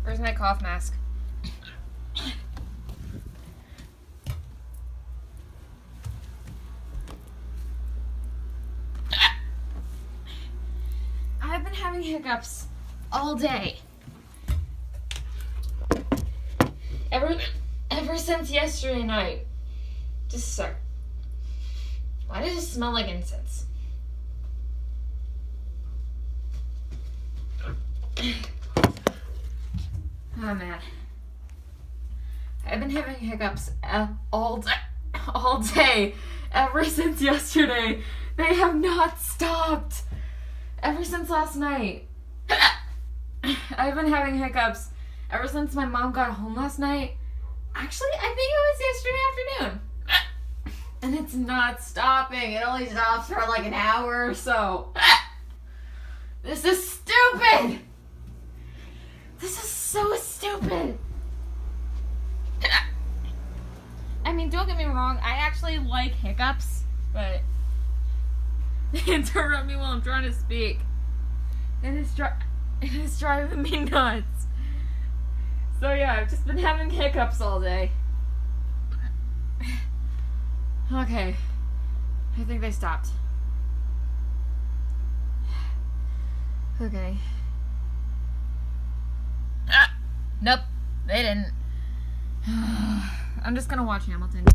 Where's my cough mask? I've been having hiccups all day. Ever since yesterday night. Just a sec. Why does it smell like incense? Oh man. I've been having hiccups all day ever since yesterday. They have not stopped. Ever since last night. I've been having hiccups ever since my mom got home last night. Actually, I think it was yesterday afternoon. And it's not stopping. It only stops for like an hour or so. This is stupid. This is so stupid. I mean, don't get me wrong. I actually like hiccups, but they interrupt me while I'm trying to speak. It is driving me nuts. So yeah, I've just been having hiccups all day. Okay. I think they stopped. Okay. Nope, they didn't. I'm just gonna watch Hamilton.